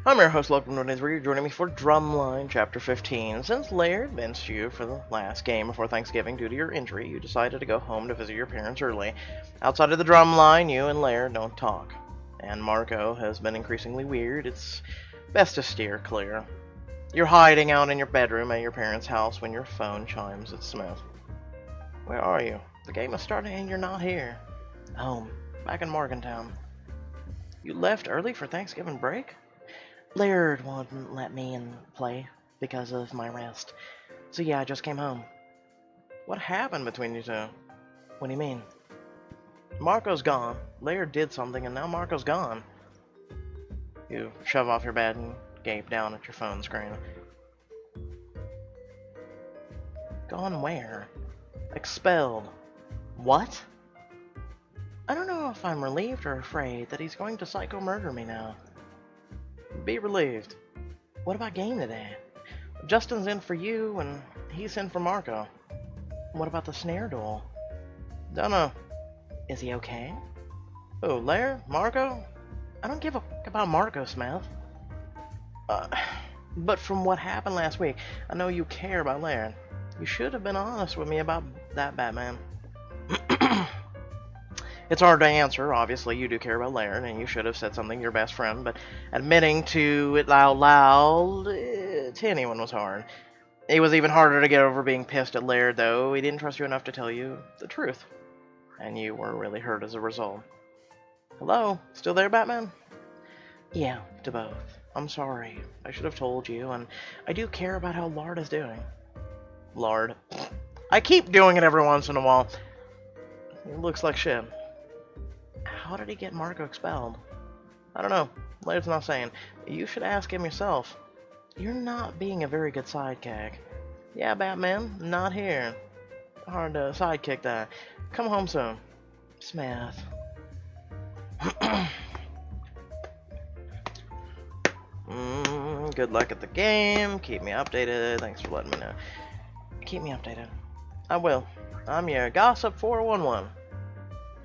I'm your host, Welcome to Today's Where you're joining me for Drumline Chapter 15. Since Laird benched you for the last game before Thanksgiving due to your injury, you decided to go home to visit your parents early. Outside of the Drumline, you and Laird don't talk. And Marco has been increasingly weird. It's best to steer clear. You're hiding out in your bedroom at your parents' house when your phone chimes at Smith. Where are you? The game is starting and you're not here. Home. Back in Morgantown. You left early for Thanksgiving break? Laird wouldn't let me in play because of my rest. So yeah, I just came home. What happened between you two? What do you mean? Marco's gone. Laird did something and now Marco's gone. You shove off your bed and gape down at your phone screen. Gone where? Expelled. What? I don't know if I'm relieved or afraid that he's going to psycho-murder me now. Be relieved. What about game today? Justin's in for you, and he's in for Marco. What about the snare duel? Dunno. Is he okay? Oh, Laird? Marco? I don't give a fuck about Marco, Smith. But from what happened last week, I know you care about Laird. You should have been honest with me about that, Batman. It's hard to answer. Obviously, you do care about Laird, and you should have said something to your best friend, but admitting to it out loud to anyone was hard. It was even harder to get over being pissed at Laird, though. He didn't trust you enough to tell you the truth, and you were really hurt as a result. Hello? Still there, Batman? Yeah, to both. I'm sorry. I should have told you, and I do care about how Lard is doing. Lard. I keep doing it every once in a while. It looks like shit. How did he get Marco expelled? I don't know. Laird's not saying. You should ask him yourself. You're not being a very good sidekick. Yeah, Batman, not here. Hard to sidekick that. Come home soon. Smith. Good luck at the game. Keep me updated. Thanks for letting me know. Keep me updated. I will. I'm your Gossip 411.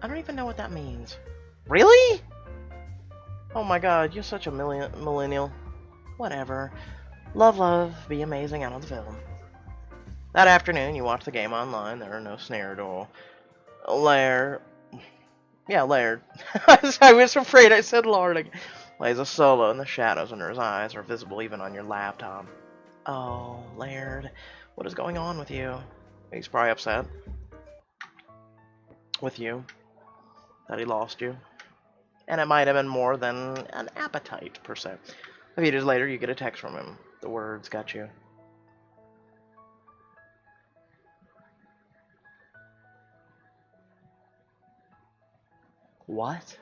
I don't even know what that means. Really? Oh my god, you're such a millennial. Whatever. Love, love, be amazing out of the film. That afternoon, you watched the game online. There are no snare duel. Laird. Yeah, Laird. I was afraid I said Lard. Lays a solo, and the shadows under his eyes are visible even on your laptop. Oh, Laird. What is going on with you? He's probably upset. With you. That he lost you. And it might have been more than an appetite, per se. A few days later, you get a text from him. The words got you. What?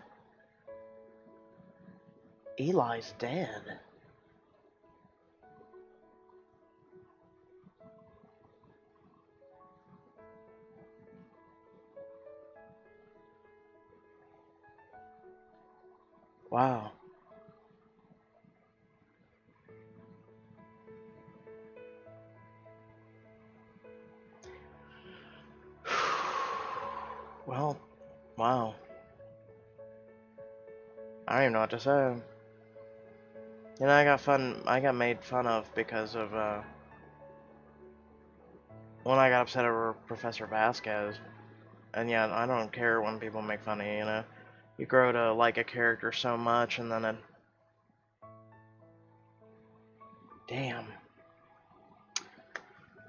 Eli's dead. Wow. Well, wow. I don't even know what to say. You know, I got made fun of because of, when I got upset over Professor Vasquez. And yeah, I don't care when people make fun of you, you know. You grow to like a character so much, and then it... Damn.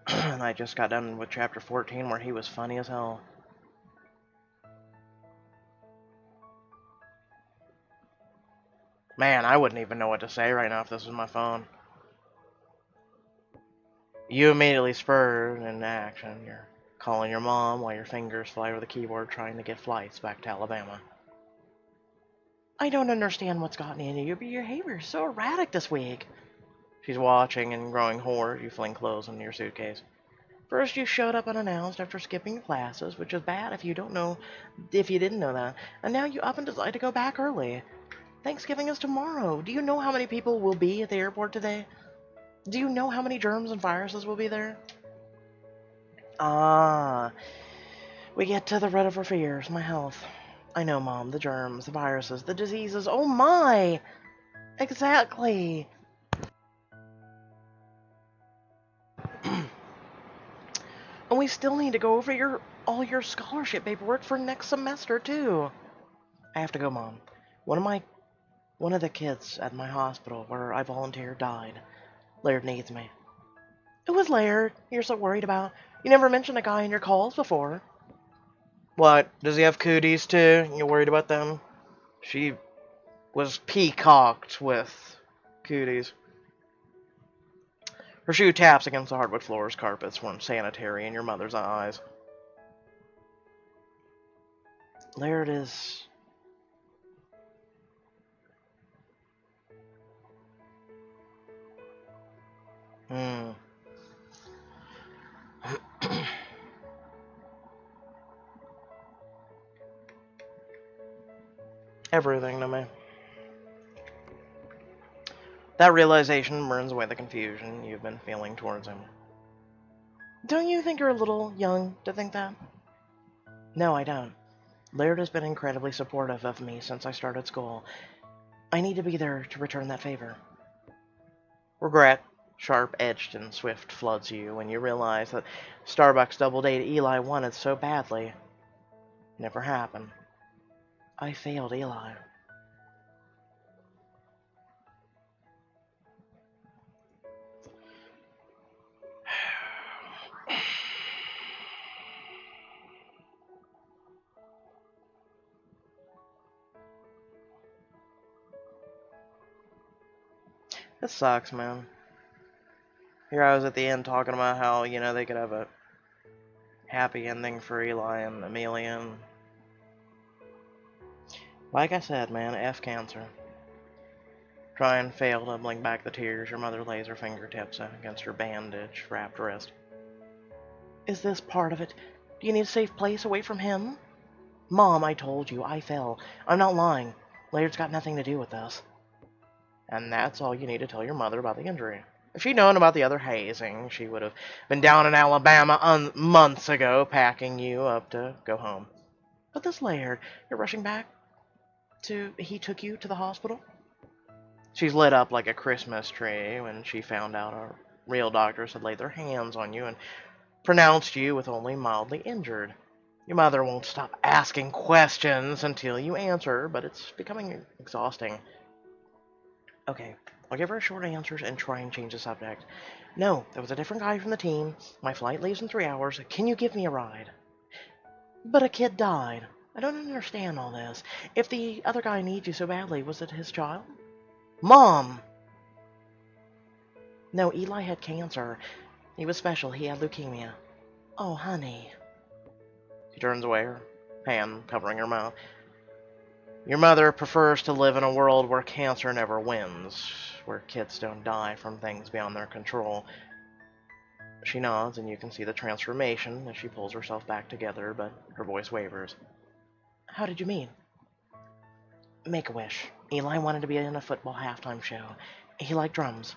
And I just got done with chapter 14 where he was funny as hell. Man, I wouldn't even know what to say right now if this was my phone. You immediately spurred into action. You're calling your mom while your fingers fly over the keyboard trying to get flights back to Alabama. I don't understand what's gotten into you. Your behavior is so erratic this week. She's watching and growing hoarse. You fling clothes into your suitcase. First, you showed up unannounced after skipping your classes, which is bad if you didn't know that. And now you up and decide to go back early. Thanksgiving is tomorrow. Do you know how many people will be at the airport today? Do you know how many germs and viruses will be there? We get to the root of our fears, my health. I know, Mom, the germs, the viruses, the diseases. Oh my! Exactly. And we still need to go over all your scholarship paperwork for next semester, too. I have to go, Mom. One of the kids at my hospital where I volunteered died. Laird needs me. It was Laird you're so worried about. You never mentioned a guy in your calls before. What? Does he have cooties too? You worried about them? She was peacocked with cooties. Her shoe taps against the hardwood floors. Carpets weren't sanitary in your mother's eyes. Laird is... Everything to me. That realization burns away the confusion you've been feeling towards him. Don't you think you're a little young to think that? No, I don't. Laird has been incredibly supportive of me since I started school. I need to be there to return that favor. Regret, sharp-edged and swift, floods you when you realize that Starbucks double date Eli wanted so badly never happened. I failed Eli. It sucks, man. Here I was at the end talking about how, they could have a happy ending for Eli and Amelia. And like I said, man, F cancer. Try and fail to blink back the tears. Your mother lays her fingertips against her bandage-wrapped wrist. Is this part of it? Do you need a safe place away from him? Mom, I told you, I fell. I'm not lying. Laird's got nothing to do with this. And that's all you need to tell your mother about the injury. If she'd known about the other hazing, she would have been down in Alabama months ago, packing you up to go home. But this Laird, you're rushing back he took you to the hospital? She's lit up like a Christmas tree when she found out our real doctors had laid their hands on you and pronounced you with only mildly injured. Your mother won't stop asking questions until you answer, but it's becoming exhausting. Okay, I'll give her short answers and try and change the subject. No, there was a different guy from the team. My flight leaves in 3 hours. Can you give me a ride? But a kid died. I don't understand all this. If the other guy needs you so badly, was it his child? Mom! No, Eli had cancer. He was special. He had leukemia. Oh, honey. She turns away, her hand covering her mouth. Your mother prefers to live in a world where cancer never wins, where kids don't die from things beyond their control. She nods, and you can see the transformation as she pulls herself back together, but her voice wavers. How did you mean? Make-A-Wish. Eli wanted to be in a football halftime show. He liked drums.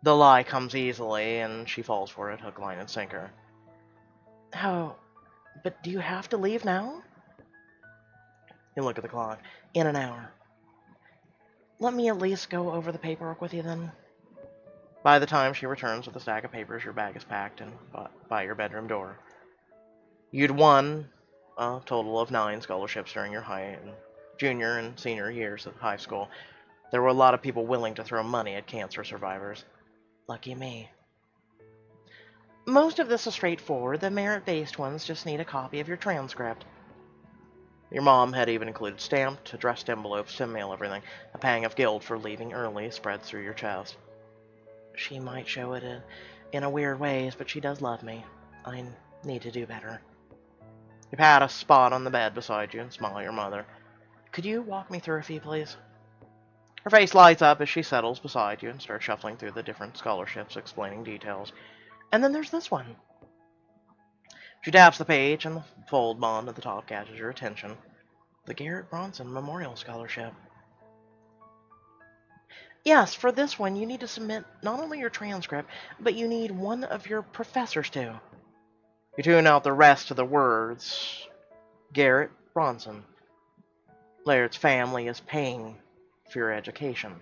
The lie comes easily, and she falls for it, hook, line, and sinker. How? But do you have to leave now? You look at the clock. In an hour. Let me at least go over the paperwork with you then. By the time she returns with a stack of papers, your bag is packed and by your bedroom door. You'd won a total of 9 scholarships during your junior and senior years of high school. There were a lot of people willing to throw money at cancer survivors. Lucky me. Most of this is straightforward. The merit-based ones just need a copy of your transcript. Your mom had even included stamped, addressed envelopes to mail everything. A pang of guilt for leaving early spreads through your chest. She might show it in a weird ways, but she does love me. I need to do better. You pat a spot on the bed beside you and smile at your mother. Could you walk me through a few, please? Her face lights up as she settles beside you and starts shuffling through the different scholarships, explaining details. And then there's this one. She taps the page, and the fold bond at the top catches your attention. The Garrett Bronson Memorial Scholarship. Yes, for this one, you need to submit not only your transcript, but you need one of your professors to. You tune out the rest of the words. Garrett Bronson. Laird's family is paying for your education.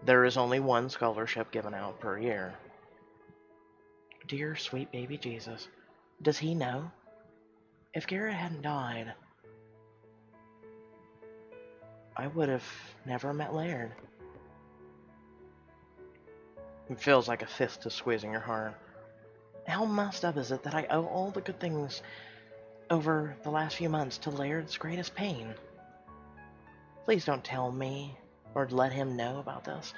There is only one scholarship given out per year. Dear sweet baby Jesus, does he know? If Garrett hadn't died, I would have never met Laird. It feels like a fist is squeezing your heart. How messed up is it that I owe all the good things over the last few months to Laird's greatest pain? Please don't tell me or let him know about this.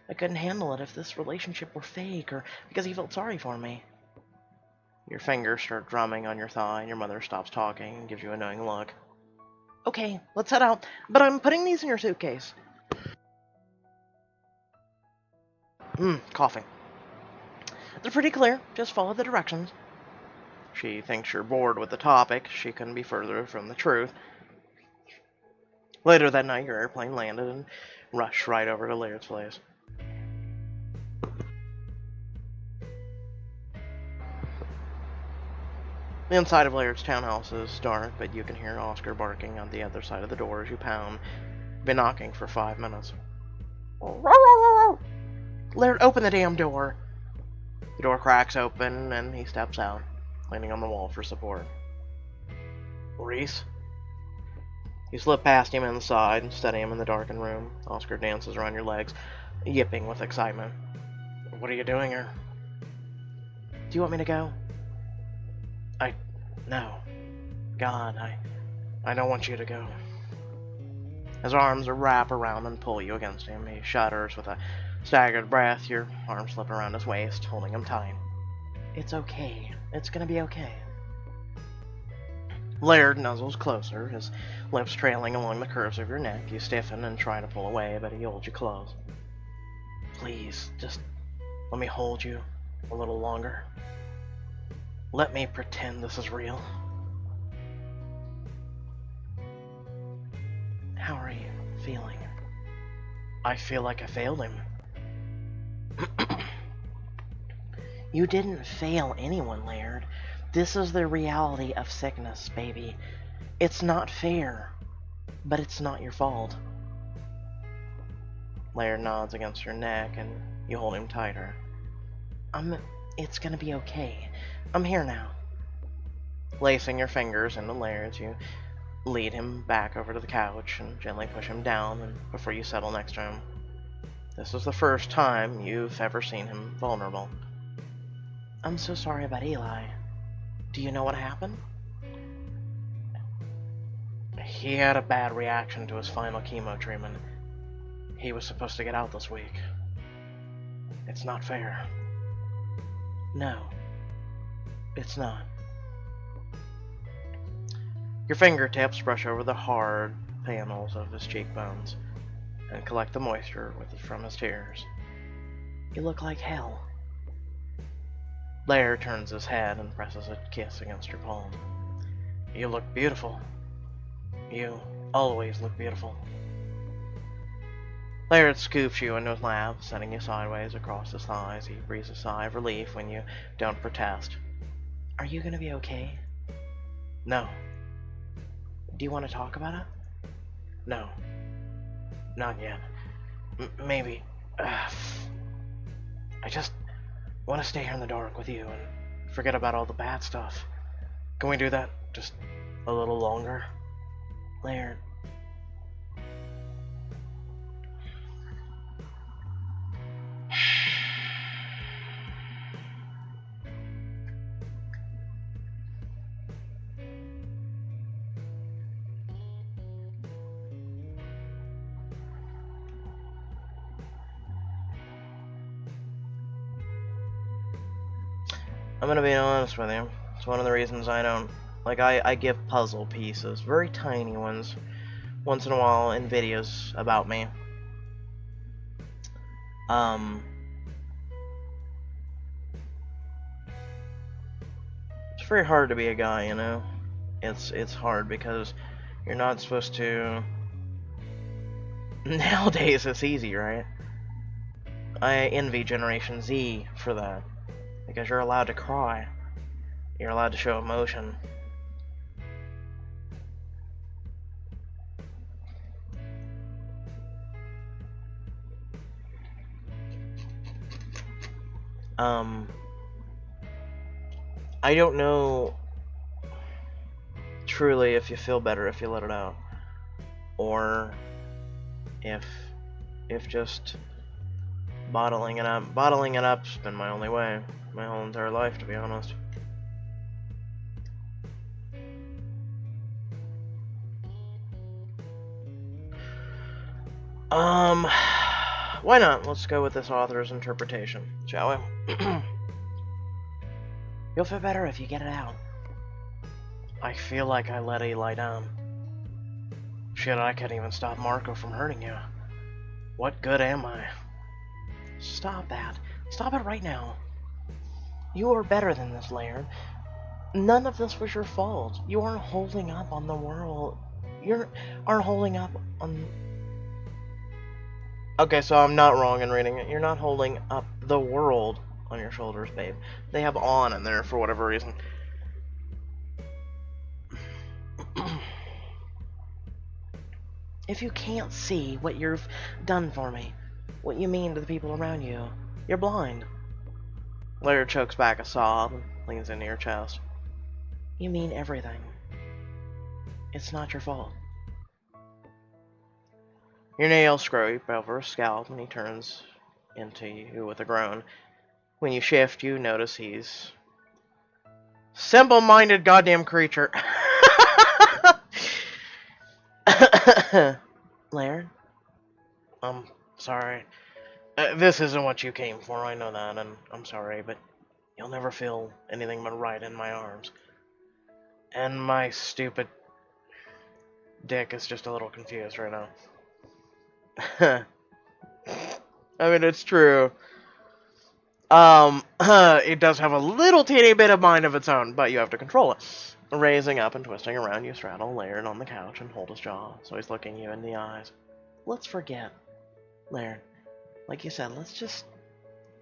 I couldn't handle it if this relationship were fake or because he felt sorry for me. Your fingers start drumming on your thigh and your mother stops talking and gives you a knowing look. Okay, let's head out, but I'm putting these in your suitcase. Coughing. They're pretty clear, just follow the directions. She thinks you're bored with the topic. She couldn't be further from the truth. Later that night, your airplane landed and rushed right over to Laird's place. The inside of Laird's townhouse is dark, but you can hear Oscar barking on the other side of the door as you pound. Been knocking for 5 minutes. Laird, open the damn door. The door cracks open and he steps out, leaning on the wall for support. Reese? You slip past him inside and study him in the darkened room. Oscar dances around your legs, yipping with excitement. What are you doing here? Do you want me to go? No. God, I don't want you to go. His arms wrap around and pull you against him. He shudders with a staggered breath. Your arms slip around his waist, holding him tight. It's okay. It's gonna be okay. Laird nuzzles closer, his lips trailing along the curves of your neck. You stiffen and try to pull away, but he holds you close. Please, just let me hold you a little longer. Let me pretend this is real. How are you feeling? I feel like I failed him. You didn't fail anyone, Laird. This is the reality of sickness, baby. It's not fair, but it's not your fault. Laird nods against your neck, and you hold him tighter. It's gonna be okay. I'm here now. Lacing your fingers into Laird's, you lead him back over to the couch and gently push him down and before you settle next to him. This is the first time you've ever seen him vulnerable. I'm so sorry about Eli. Do you know what happened? He had a bad reaction to his final chemo treatment. He was supposed to get out this week. It's not fair. No, it's not. Your fingertips brush over the hard panels of his cheekbones and collect the moisture from his tears. You look like hell. Laird turns his head and presses a kiss against your palm. You look beautiful. You always look beautiful. Laird scoops you into his lap, setting you sideways across his thighs. He breathes a sigh of relief when you don't protest. Are you gonna be okay? No. Do you want to talk about it? No. Not yet. Maybe. I just want to stay here in the dark with you and forget about all the bad stuff. Can we do that just a little longer? Laird. I'm gonna be honest with you. It's one of the reasons I don't... I give puzzle pieces, very tiny ones, once in a while in videos about me. It's very hard to be a guy, you know? It's hard because you're not supposed to... Nowadays it's easy, right? I envy Generation Z for that. Because you're allowed to cry. You're allowed to show emotion. I don't know truly if you feel better if you let it out, or if just bottling it up. Bottling it up's been my only way, my whole entire life, to be honest. Why not? Let's go with this author's interpretation, shall we? You'll feel better if you get it out. I feel like I let Eli down. Shit, I can't even stop Marco from hurting you. What good am I? Stop that. Stop it right now. You are better than this, Laird. None of this was your fault. You aren't holding up on the world. You aren't holding up on... Okay, so I'm not wrong in reading it. You're not holding up the world on your shoulders, babe. They have on in there for whatever reason. If you can't see what you've done for me, what you mean to the people around you, you're blind. Laird chokes back a sob and leans into your chest. You mean everything. It's not your fault. Your nails scrape over his scalp and he turns into you with a groan. When you shift, you notice he's... simple-minded goddamn creature. Laird? I'm sorry. This isn't what you came for, I know that, and I'm sorry, but you'll never feel anything but right in my arms. And my stupid dick is just a little confused right now. I mean, it's true. It does have a little teeny bit of mind of its own, but you have to control it. Raising up and twisting around, you straddle Laird on the couch and hold his jaw, so he's looking you in the eyes. Let's forget, Laird. Like you said, let's just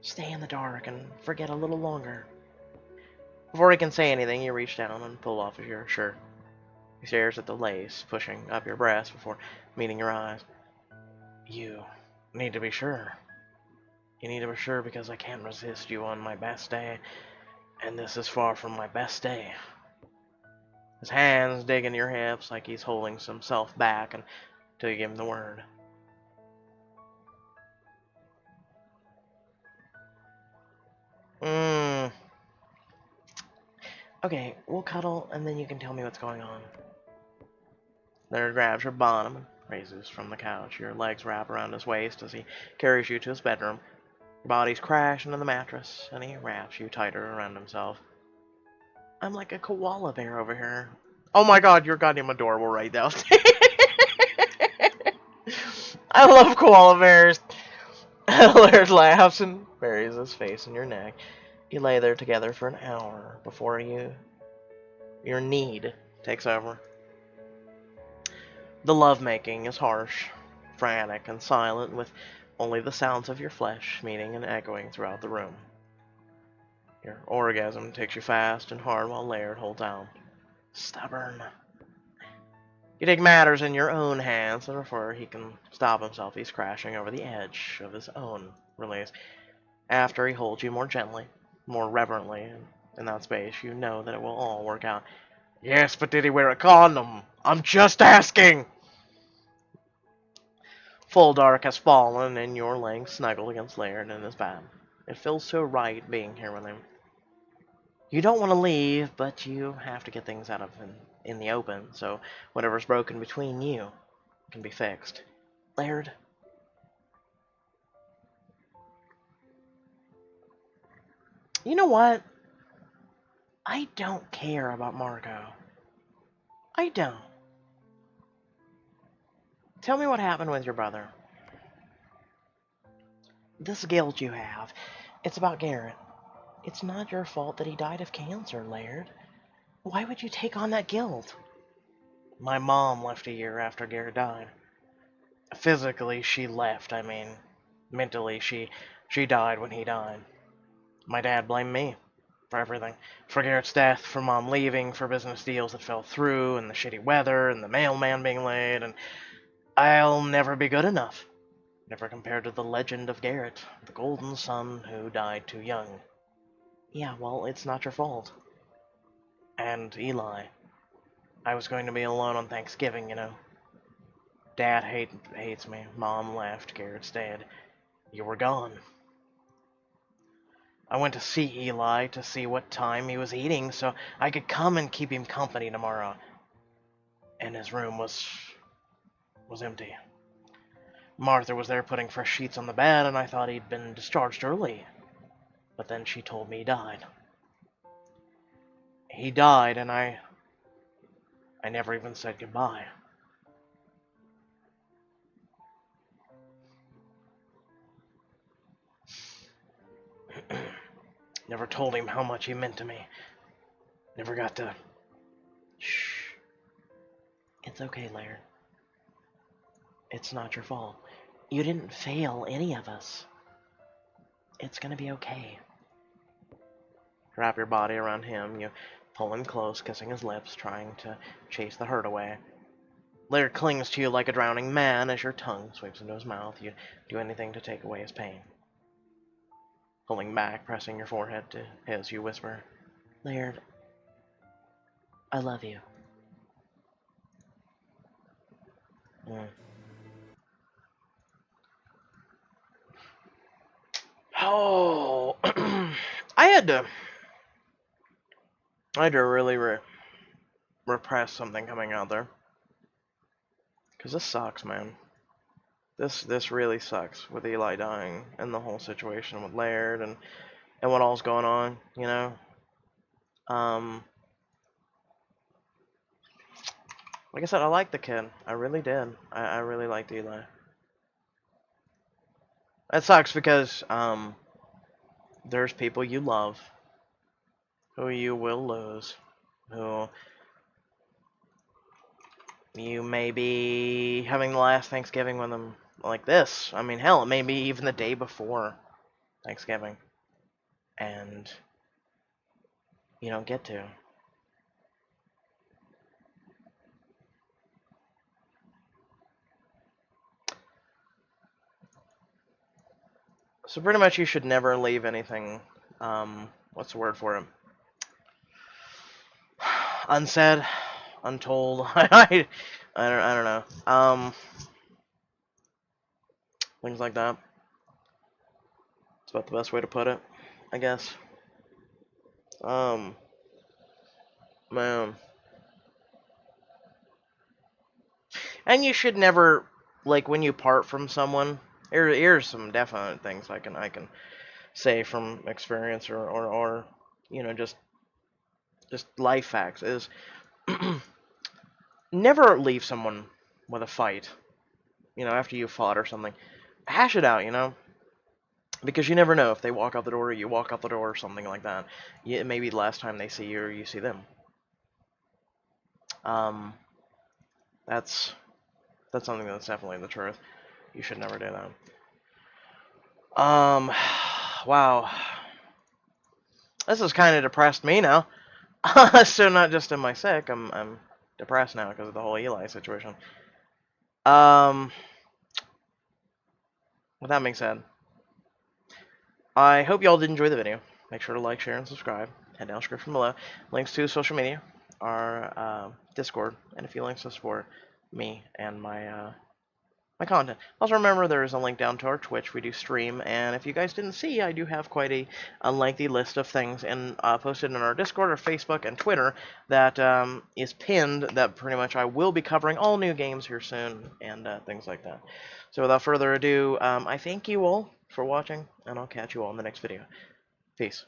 stay in the dark and forget a little longer. Before he can say anything, you reach down and pull off your shirt. He stares at the lace pushing up your breast before meeting your eyes. You need to be sure. You need to be sure because I can't resist you on my best day, and this is far from my best day. His hands dig in your hips like he's holding himself back until you give him the word. Okay, we'll cuddle and then you can tell me what's going on. Laird grabs your bottom and raises from the couch. Your legs wrap around his waist as he carries you to his bedroom. Your bodies crash into the mattress and he wraps you tighter around himself. I'm like a koala bear over here. Oh my god, you're goddamn adorable right now. I love koala bears. Laird laughs and buries his face in your neck. You lay there together for an hour before your need takes over. The lovemaking is harsh, frantic, and silent, with only the sounds of your flesh meeting and echoing throughout the room. Your orgasm takes you fast and hard while Laird holds out. Stubborn. You take matters in your own hands, and before he can stop himself, he's crashing over the edge of his own release. After he holds you more gently, more reverently, in that space, you know that it will all work out. Yes, but did he wear a condom? I'm just asking! Full dark has fallen, and you're laying snuggled against Laird in his bed. It feels so right being here with him. You don't want to leave, but you have to get things out of him in the open, so whatever's broken between you can be fixed. Laird? You know what? I don't care about Marco. I don't. Tell me what happened with your brother. This guilt you have, it's about Garrett. It's not your fault that he died of cancer, Laird. Why would you take on that guilt? My mom left a year after Garrett died. Physically, she left, I mean. Mentally, she died when he died. My dad blamed me for everything. For Garrett's death, for Mom leaving, for business deals that fell through, and the shitty weather, and the mailman being late, and I'll never be good enough. Never compared to the legend of Garrett, the golden son who died too young. Yeah, well, it's not your fault. And Eli. I was going to be alone on Thanksgiving, you know. Dad hates me. Mom left. Garrett's dead. You were gone. I went to see Eli to see what time he was eating so I could come and keep him company tomorrow. And his room was empty. Martha was there putting fresh sheets on the bed, and I thought he'd been discharged early. But then she told me he died. He died, and I never even said goodbye. Never told him how much he meant to me. Never got to... Shh. It's okay, Laird. It's not your fault. You didn't fail any of us. It's gonna be okay. Wrap your body around him. You pull him close, kissing his lips, trying to chase the hurt away. Laird clings to you like a drowning man as your tongue sweeps into his mouth. You do anything to take away his pain. Pulling back, pressing your forehead to his, you whisper, Laird, I love you. Oh, I had to really repress something coming out there. Because this sucks, man. This really sucks with Eli dying and the whole situation with Laird and what all's going on, you know. Like I said, I liked the kid. I really did. I really liked Eli. That sucks because there's people you love who you will lose, who you may be having the last Thanksgiving with them like this. I mean, hell, it may be even the day before Thanksgiving. And you don't get to. So pretty much you should never leave anything, what's the word for it? Unsaid, untold. I don't know. Things like that. It's about the best way to put it, I guess. Man. And you should never, like, when you part from someone, here's some definite things I can say from experience or you know, just life facts, is never leave someone with a fight, you know, after you fought or something. Hash it out, you know, because you never know if they walk out the door or you walk out the door or something like that. It may be the last time they see you or you see them. That's something that's definitely the truth. You should never do that. Wow. This has kind of depressed me now. So not just am I sick, I'm depressed now because of the whole Eli situation. With that being said, I hope y'all did enjoy the video. Make sure to like, share, and subscribe. Head down the description below. Links to social media, our Discord, and a few links to support me and my content. Also remember there is a link down to our Twitch. We do stream, and if you guys didn't see, I do have quite a lengthy list of things and posted in our Discord or Facebook and Twitter that is pinned, that pretty much I will be covering all new games here soon and things like that. So without further ado, I thank you all for watching, and I'll catch you all in the next video. Peace.